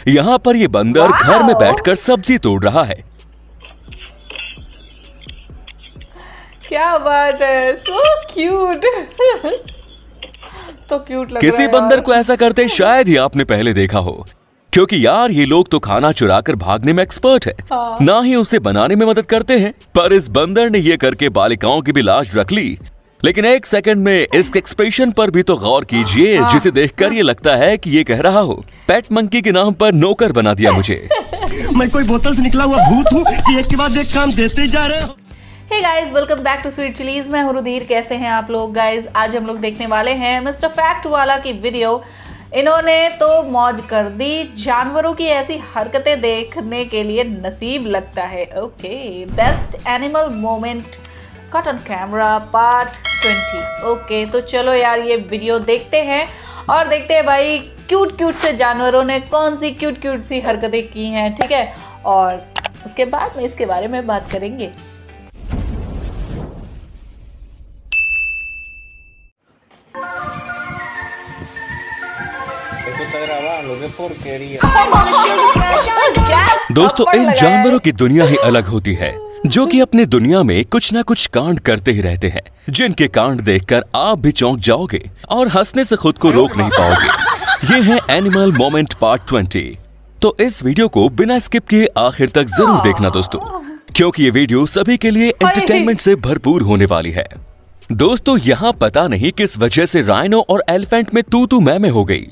यहाँ पर ये बंदर घर में बैठकर सब्जी तोड़ रहा है। क्या बात है, सो क्यूट। तो क्यूट लग किसी रहा है बंदर यार। को ऐसा करते शायद ही आपने पहले देखा हो, क्योंकि यार ये लोग तो खाना चुराकर भागने में एक्सपर्ट है, हाँ। ना ही उसे बनाने में मदद करते हैं। पर इस बंदर ने ये करके बालिकाओं की भी लाश रख ली। लेकिन एक सेकंड में इसके एक्सप्रेशन पर भी तो गौर कीजिए, जिसे देखकर ये लगता है कि ये कह रहा हो पेट मंकी के नाम पर नौकर बना दिया मुझे। मैं कोई बोतल से निकला हुआ भूत हूँ कि एक के बाद एक काम देते जा रहे हो। Hey guys, welcome back to Sweet Chillies. मैं हूं रुधीर। कैसे हैं आप लोग गाइस? आज हम लोग देखने वाले हैं मिस्टर फैक्ट वाला की वीडियो। इन्होंने तो मौज कर दी। जानवरों की ऐसी हरकतें देखने के लिए नसीब लगता है। Okay, best animal moment cut on camera part 20। Okay, तो चलो यार ये वीडियो देखते हैं और देखते हैं भाई क्यूट क्यूट से जानवरों ने कौन सी क्यूट क्यूट सी हरकतें की हैं, ठीक है? और उसके बाद में इसके बारे में बात करेंगे। दोस्तों, इन जानवरों की दुनिया ही अलग होती है, जो कि अपनी दुनिया में कुछ ना कुछ कांड करते ही रहते हैं, जिनके कांड देखकर आप भी चौंक जाओगे और हंसने से खुद को रोक नहीं पाओगे। ये है एनिमल मोमेंट पार्ट 20। तो इस वीडियो को बिना स्किप किए आखिर तक जरूर देखना दोस्तों, क्योंकि ये वीडियो सभी के लिए एंटरटेनमेंट से भरपूर होने वाली है। दोस्तों, यहाँ पता नहीं किस वजह से राइनो और एलिफेंट में तू मैं हो गई।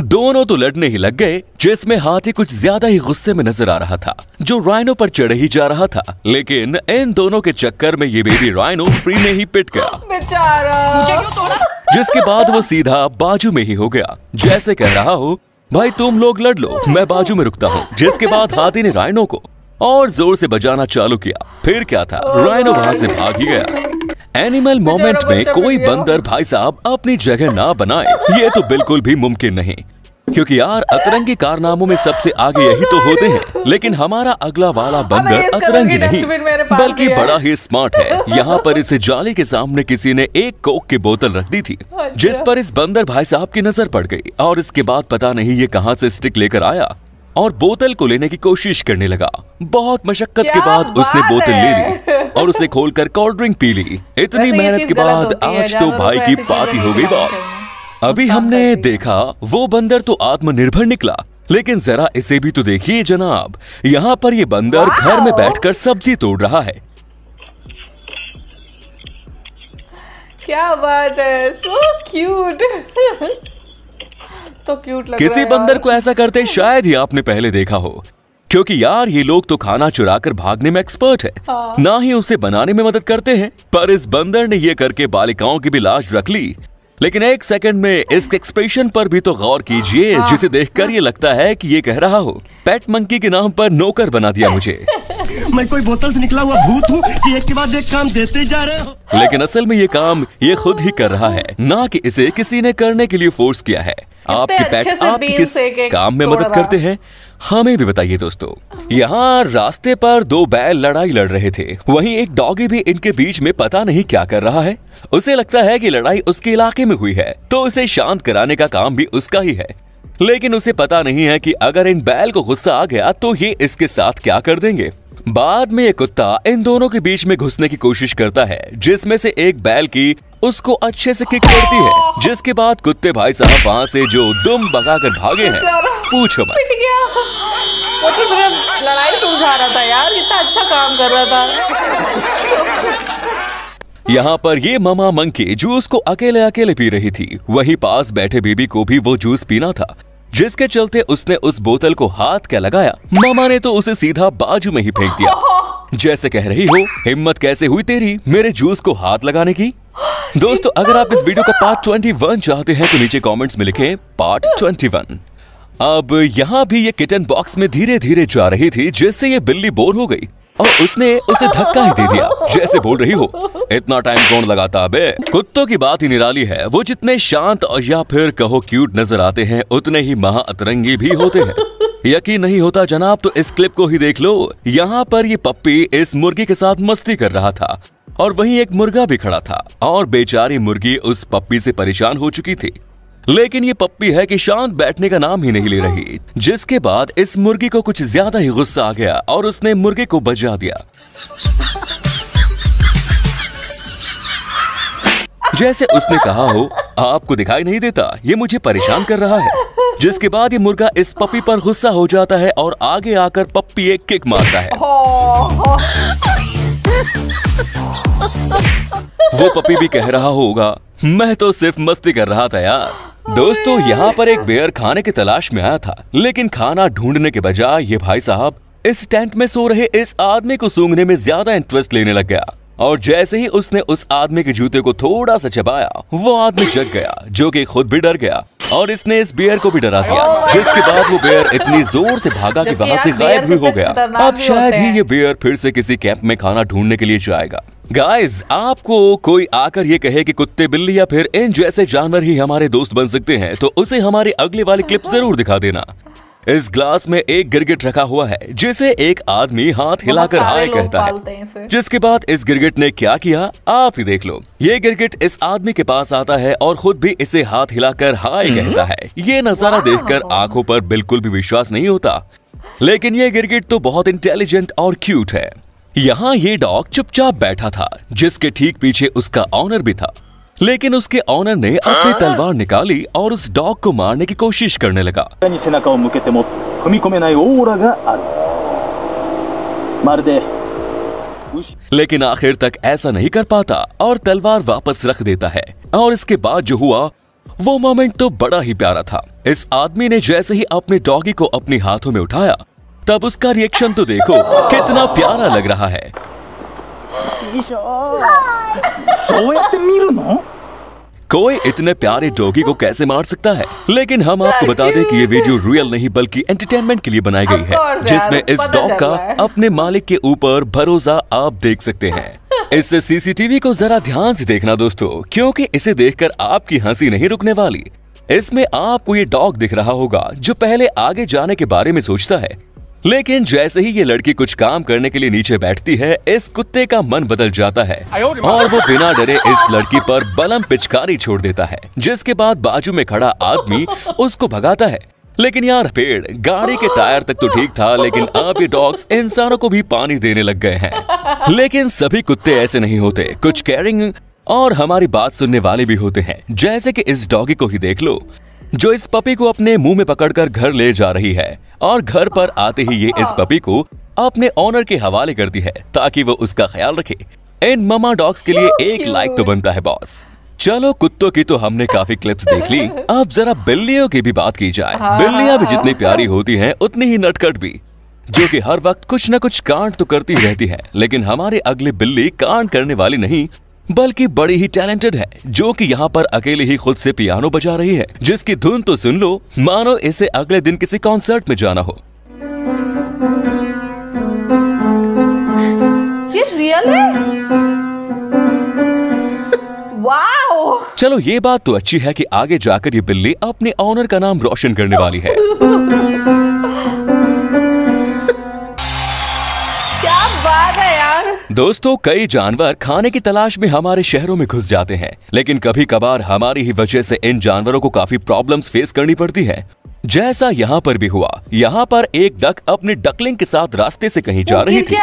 दोनों तो लड़ने ही लग गए, जिसमें हाथी कुछ ज्यादा ही गुस्से में नजर आ रहा था, जो राइनो पर चढ़ ही जा रहा था। लेकिन इन दोनों के चक्कर में ये बेबी राइनो फ्री में ही पिट गया, बेचारा। जिसके बाद वो सीधा बाजू में ही हो गया, जैसे कह रहा हो भाई तुम लोग लड़ लो, मैं बाजू में रुकता हूँ। जिसके बाद हाथी ने राइनो को और जोर से बजाना चालू किया। फिर क्या था, राइनो वहां से भाग ही गया। एनिमल मोमेंट में कोई बंदर भाई साहब अपनी जगह ना बनाए, ये तो बिल्कुल भी मुमकिन नहीं, क्योंकि यार अतरंगी कारनामों में सबसे आगे यही तो होते हैं। लेकिन हमारा अगला वाला बंदर अतरंगी नहीं, बल्कि बड़ा ही स्मार्ट है। यहाँ पर इसे जाली के सामने किसी ने एक कोक की बोतल रख दी थी, जिस पर इस बंदर भाई साहब की नजर पड़ गई। और इसके बाद पता नहीं ये कहां से स्टिक लेकर आया और बोतल को लेने की कोशिश करने लगा। बहुत मशक्कत के बाद उसने बोतल ले ली और उसे खोलकर कोल्ड ड्रिंक पी ली। इतनी मेहनत के बाद आज तो भाई की पार्टी हो गई बॉस। अभी हमने देखा वो बंदर तो आत्मनिर्भर निकला, लेकिन जरा इसे भी तो देखिए जनाब, यहाँ पर ये बंदर घर में बैठकर सब्जी तोड़ रहा है। क्या बात है, सो क्यूट। तो क्यूट लग किसी रहा है बंदर यार। को ऐसा करते शायद ही आपने पहले देखा हो, क्योंकि यार ये लोग तो खाना चुराकर भागने में एक्सपर्ट है, हाँ। ना ही उसे बनाने में मदद करते हैं। पर इस बंदर ने ये करके बालिकाओं की भी लाश रख ली। लेकिन एक सेकंड में इसके एक्सप्रेशन पर भी तो गौर कीजिए, जिसे देखकर ये लगता है कि ये कह रहा हो पेट मंकी के नाम पर नौकर बना दिया मुझे। मैं कोई बोतल से निकला हुआ भूत हूँ कि एक के बाद एक काम देते जा रहे हो। लेकिन असल में ये काम ये खुद ही कर रहा है, ना कि इसे किसी ने करने के लिए फोर्स किया है। आपके पेट आपकी किस काम में मदद करते हैं, हमें भी बताइए दोस्तों। यहाँ रास्ते पर दो बैल लड़ाई लड़ रहे थे, वहीं एक डॉगी भी इनके बीच में पता नहीं क्या कर रहा है। उसे लगता है कि लड़ाई उसके इलाके में हुई है, तो उसे शांत कराने का काम भी उसका ही है। लेकिन उसे पता नहीं है कि अगर इन बैल को गुस्सा आ गया तो ये इसके साथ क्या कर देंगे। बाद में ये कुत्ता इन दोनों के बीच में घुसने की कोशिश करता है, जिसमें से एक बैल की उसको अच्छे से किक करती है, जिसके बाद कुत्ते भाई साहब वहाँ से जो दुम भगाकर भागे हैं, पूछो मत। पिट गया। वो तो सिर्फ लड़ाई सुलझा रहा था यार, कितना अच्छा काम कर रहा था। यहाँ पर ये मामा मंकी जूस को अकेले अकेले पी रही थी, वहीं पास बैठे बेबी को भी वो जूस पीना था, जिसके चलते उसने उस बोतल को हाथ क्या लगाया, मामा ने तो उसे सीधा बाजू में ही फेंक दिया। जैसे कह रही हो हिम्मत कैसे हुई तेरी मेरे जूस को हाथ लगाने की। दोस्तों, अगर आप इस वीडियो का पार्ट 21 चाहते हैं तो नीचे कमेंट्स में लिखें पार्ट 21। अब यहाँ भी ये किटन बॉक्स में धीरे धीरे जा रही थी, जिससे ये बिल्ली बोर हो गई और उसने उसे धक्का ही दे दिया, जैसे बोल रही हो इतना टाइम कौन लगाता बे। कुत्तों की बात ही निराली है, वो जितने शांत और या फिर कहो क्यूट नजर आते हैं, उतने ही महाअतरंगी भी होते हैं। यकीन नहीं होता जनाब तो इस क्लिप को ही देख लो। यहाँ पर ये पप्पी इस मुर्गी के साथ मस्ती कर रहा था और वहीं एक मुर्गा भी खड़ा था और बेचारी मुर्गी उस पप्पी से परेशान हो चुकी थी। लेकिन ये पप्पी है कि शांत बैठने का नाम ही नहीं ले रही। जिसके बाद इस मुर्गी को कुछ ज्यादा ही गुस्सा आ गया और उसने मुर्गे को बजा दिया। जैसे उसने कहा हो, आपको दिखाई नहीं देता, ये मुझे परेशान कर रहा है। जिसके बाद ये मुर्गा इस पप्पी पर गुस्सा हो जाता है और आगे आकर पप्पी एक किक मारता है। वो पप्पी भी कह रहा होगा, मैं तो सिर्फ मस्ती कर रहा था यार। दोस्तों, यहाँ पर एक बेयर खाने की तलाश में आया था, लेकिन खाना ढूंढने के बजाय ये भाई साहब इस टेंट में सो रहे इस आदमी को सूंघने में ज्यादा इंटरेस्ट लेने लग गया। और जैसे ही उसने उस आदमी के जूते को थोड़ा सा चबाया, वो आदमी जग गया, जो कि खुद भी डर गया और इसने इस बेयर को भी डरा दिया। जिसके बाद वो बेयर इतनी जोर से भागा कि वहां से गायब भी हो गया। अब शायद ही ये बेयर फिर से किसी कैंप में खाना ढूंढने के लिए जाएगा। गाइज, आपको कोई आकर ये कहे कि कुत्ते, बिल्ली या फिर इन जैसे जानवर ही हमारे दोस्त बन सकते हैं, तो उसे हमारी अगली वाली क्लिप जरूर दिखा देना। इस ग्लास में एक गिरगिट रखा हुआ है, जिसे एक आदमी हाथ हिलाकर हाय कहता है। जिसके बाद इस गिरगिट ने क्या किया, आप ही देख लो। ये गिरगिट इस आदमी के पास आता है और खुद भी इसे हाथ हिलाकर हाय कहता है। ये नजारा देखकर आंखों पर बिल्कुल भी विश्वास नहीं होता, लेकिन ये गिरगिट तो बहुत इंटेलिजेंट और क्यूट है। यहाँ ये डॉग चुपचाप बैठा था, जिसके ठीक पीछे उसका ऑनर भी था। लेकिन उसके ऑनर ने अपनी तलवार निकाली और उस डॉग को मारने की कोशिश करने लगा। लेकिन आखिर तक ऐसा नहीं कर पाता और तलवार वापस रख देता है। और इसके बाद जो हुआ, वो मोमेंट तो बड़ा ही प्यारा था। इस आदमी ने जैसे ही अपने डॉगी को अपने हाथों में उठाया, तब उसका रिएक्शन तो देखो, कितना प्यारा लग रहा है। कोई इतने प्यारे डॉगी को कैसे मार सकता है? लेकिन हम आपको बता दें कि ये वीडियो रियल नहीं बल्कि एंटरटेनमेंट के लिए बनाई गई है, जिसमें इस डॉग का अपने मालिक के ऊपर भरोसा आप देख सकते हैं। इस सीसीटीवी को जरा ध्यान से देखना दोस्तों, क्योंकि इसे देखकर आपकी हंसी नहीं रुकने वाली। इसमें आपको ये डॉग दिख रहा होगा जो पहले आगे जाने के बारे में सोचता है, लेकिन जैसे ही ये लड़की कुछ काम करने के लिए नीचे बैठती है, इस कुत्ते का मन बदल जाता है और वो बिना डरे इस लड़की पर बलम पिचकारी छोड़ देता है। जिसके बाद बाजू में खड़ा आदमी उसको भगाता है। लेकिन यार, पेड़ गाड़ी के टायर तक तो ठीक था, लेकिन अब ये डॉग्स इंसानों को भी पानी देने लग गए हैं। लेकिन सभी कुत्ते ऐसे नहीं होते, कुछ केयरिंग और हमारी बात सुनने वाले भी होते हैं। जैसे कि इस डॉगी को ही देख लो, जो इस पपी को अपने मुंह में पकड़कर घर ले जा रही है और घर पर आते ही ये इस पपी को अपने ऑनर के हवाले करती है ताकि वो उसका ख्याल रखे। इन ममा डॉग्स के लिए एक लाइक तो बनता है बॉस। चलो, कुत्तों की तो हमने काफी क्लिप्स देख ली, अब जरा बिल्लियों की भी बात की जाए। बिल्लियां भी जितनी प्यारी होती हैं, उतनी ही नटखट भी, जो कि हर वक्त कुछ न कुछ कांड तो करती रहती है। लेकिन हमारे अगली बिल्ली कांड करने वाली नहीं, बल्कि बड़ी ही टैलेंटेड है, जो कि यहाँ पर अकेले ही खुद से पियानो बजा रही है, जिसकी धुन तो सुन लो मानो इसे अगले दिन किसी कॉन्सर्ट में जाना हो। ये रियल है? वाओ! चलो, ये बात तो अच्छी है कि आगे जाकर ये बिल्ली अपने ऑनर का नाम रोशन करने वाली है। क्या बात है यार। दोस्तों, कई जानवर खाने की तलाश में हमारे शहरों में घुस जाते हैं, लेकिन कभी कभार हमारी ही वजह से इन जानवरों को काफी प्रॉब्लम्स फेस करनी पड़ती है। जैसा यहाँ पर भी हुआ। यहाँ पर एक डक अपने डकलिंग के साथ रास्ते से कहीं जा रही थी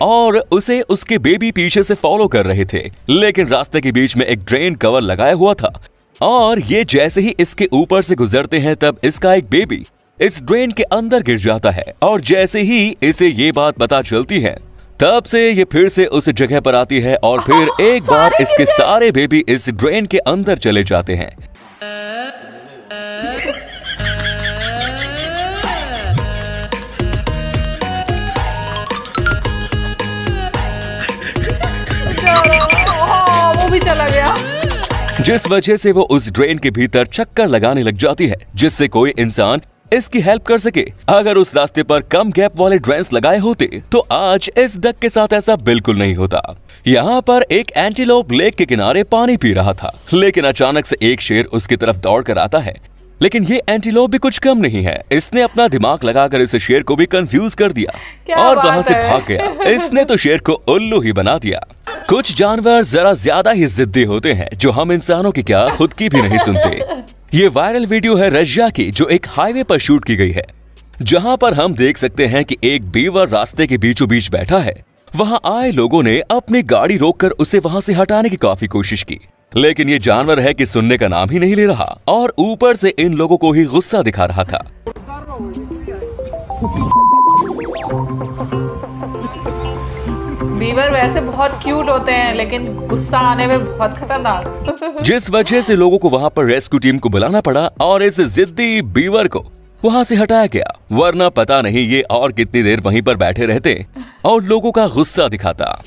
और उसे उसके बेबी पीछे से फॉलो कर रहे थे, लेकिन रास्ते के बीच में एक ड्रेन कवर लगाया हुआ था और ये जैसे ही इसके ऊपर से गुजरते हैं, तब इसका एक बेबी इस ड्रेन के अंदर गिर जाता है। और जैसे ही इसे ये बात पता चलती है, तब से ये फिर से उस जगह पर आती है और फिर एक बार इसके सारे बेबी इस ड्रेन के अंदर चले जाते हैं। वो भी चला गया। जिस वजह से वो उस ड्रेन के भीतर चक्कर लगाने लग जाती है, जिससे कोई इंसान इसकी हेल्प कर सके। अगर उस रास्ते पर कम गैप वाले ड्रेन्स लगाए होते तो आज इस डक के साथ ऐसा बिल्कुल नहीं होता। यहाँ पर एक एंटीलोप लेक के किनारे पानी पी रहा था, लेकिन अचानक से एक शेर उसकी तरफ दौड़ कर आता है। लेकिन ये एंटीलोप भी कुछ कम नहीं है, इसने अपना दिमाग लगाकर इस शेर को भी कंफ्यूज कर दिया और वहाँ से भाग गया। इसने तो शेर को उल्लू ही बना दिया। कुछ जानवर जरा ज्यादा ही जिद्दी होते हैं, जो हम इंसानों की क्या खुद की भी नहीं सुनते। ये वायरल वीडियो है रशिया की, जो एक हाईवे पर शूट की गई है, जहां पर हम देख सकते हैं कि एक बीवर रास्ते के बीचों बीच बैठा है। वहां आए लोगों ने अपनी गाड़ी रोककर उसे वहां से हटाने की काफी कोशिश की, लेकिन ये जानवर है कि सुनने का नाम ही नहीं ले रहा और ऊपर से इन लोगों को ही गुस्सा दिखा रहा था। बीवर वैसे बहुत क्यूट होते हैं, लेकिन गुस्सा आने में बहुत खतरनाक। जिस वजह से लोगों को वहां पर रेस्क्यू टीम को बुलाना पड़ा और इस जिद्दी बीवर को वहां से हटाया गया, वरना पता नहीं ये और कितनी देर वहीं पर बैठे रहते और लोगों का गुस्सा दिखाता।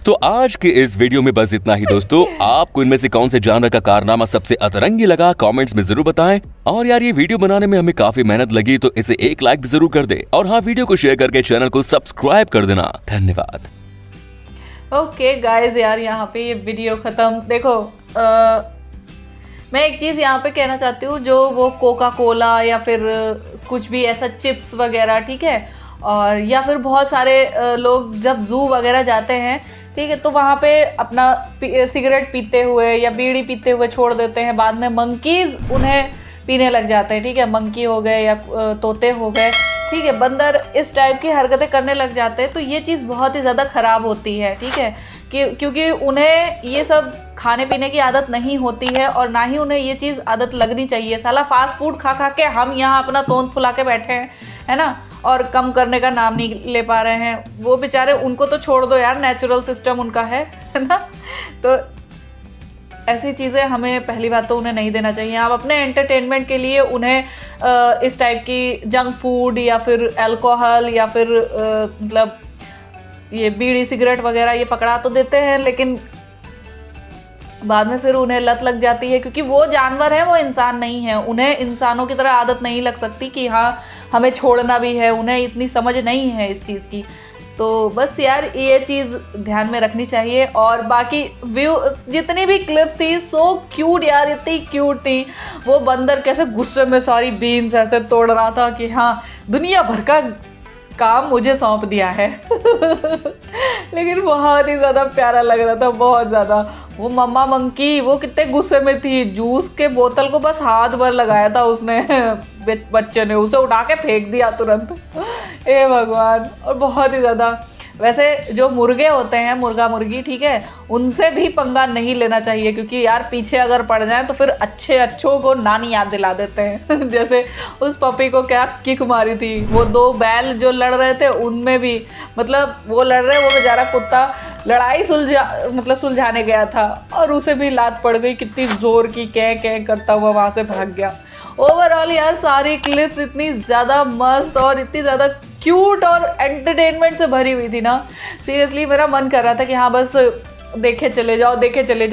तो आज के इस वीडियो में बस इतना ही दोस्तों। आपको इनमें से कौन से जानवर का कारनामा सबसे अतरंगी लगा, कमेंट्स में जरूर बताएं। और यार ये वीडियो बनाने में हमें काफी मेहनत लगी, तो इसे एक लाइक भी जरूर कर दे और हाँ, वीडियो को शेयर करके चैनल को सब्सक्राइब कर देना। धन्यवाद। ओके गाइज, यार यहाँ पे ये वीडियो ख़त्म। देखो मैं एक चीज़ यहाँ पे कहना चाहती हूँ, जो वो कोका कोला या फिर कुछ भी ऐसा चिप्स वगैरह, ठीक है, और या फिर बहुत सारे लोग जब जू वगैरह जाते हैं, ठीक है, तो वहाँ पे अपना सिगरेट पीते हुए या बीड़ी पीते हुए छोड़ देते हैं। बाद में मंकीज उन्हें पीने लग जाते हैं, ठीक है, मंकी हो गए या तोते हो गए, ठीक है, बंदर इस टाइप की हरकतें करने लग जाते हैं। तो ये चीज़ बहुत ही ज़्यादा ख़राब होती है, ठीक है, क्योंकि उन्हें ये सब खाने पीने की आदत नहीं होती है और ना ही उन्हें ये चीज़ आदत लगनी चाहिए। साला फास्ट फूड खा खा के हम यहाँ अपना तोंद फुला के बैठे हैं, है ना, और कम करने का नाम नहीं ले पा रहे हैं। वो बेचारे, उनको तो छोड़ दो यार, नेचुरल सिस्टम उनका है ना। तो ऐसी चीज़ें हमें पहली बात तो उन्हें नहीं देना चाहिए। आप अपने एंटरटेनमेंट के लिए उन्हें इस टाइप की जंक फूड या फिर अल्कोहल या फिर मतलब ये बीड़ी सिगरेट वगैरह ये पकड़ा तो देते हैं, लेकिन बाद में फिर उन्हें लत लग जाती है, क्योंकि वो जानवर है, वो इंसान नहीं है। उन्हें इंसानों की तरह आदत नहीं लग सकती कि हाँ हमें छोड़ना भी है, उन्हें इतनी समझ नहीं है इस चीज़ की। तो बस यार ये चीज़ ध्यान में रखनी चाहिए। और बाकी व्यू जितनी भी क्लिप्स थी, सो क्यूट यार, इतनी क्यूट थी। वो बंदर कैसे गुस्से में सारी बीन्स ऐसे तोड़ रहा था कि हाँ दुनिया भर का काम मुझे सौंप दिया है। लेकिन बहुत ही ज़्यादा प्यारा लग रहा था, बहुत ज़्यादा। वो मम्मा मंकी वो कितने गुस्से में थी, जूस के बोतल को बस हाथ भर लगाया था उसने, बच्चे ने उसे उठा के फेंक दिया तुरंत। ए भगवान। और बहुत ही ज़्यादा, वैसे जो मुर्गे होते हैं, मुर्गा मुर्गी, ठीक है, उनसे भी पंगा नहीं लेना चाहिए, क्योंकि यार पीछे अगर पड़ जाए तो फिर अच्छों को नानी याद दिला देते हैं। जैसे उस पपी को क्या किक मारी थी, वो दो बैल जो लड़ रहे थे उनमें भी, मतलब वो लड़ रहे, वो बेचारा कुत्ता लड़ाई सुलझाने गया था और उसे भी लात पड़ गई, कितनी जोर की कै करता हुआ वहाँ से भाग गया। ओवरऑल यार सारी क्लिप्स इतनी ज़्यादा मस्त और इतनी ज़्यादा क्यूट और एंटरटेनमेंट से भरी हुई थी ना, सीरियसली मेरा मन कर रहा था कि हाँ बस देखे चले जाओ।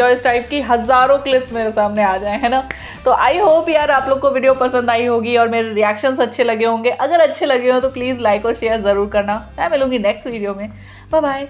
इस टाइप की हज़ारों क्लिप्स मेरे सामने आ जाए, है ना। तो आई होप यार आप लोग को वीडियो पसंद आई होगी और मेरे रिएक्शंस अच्छे लगे होंगे। अगर अच्छे लगे हो तो प्लीज़ लाइक और शेयर ज़रूर करना। मैं मिलूंगी नेक्स्ट वीडियो में। Bye bye.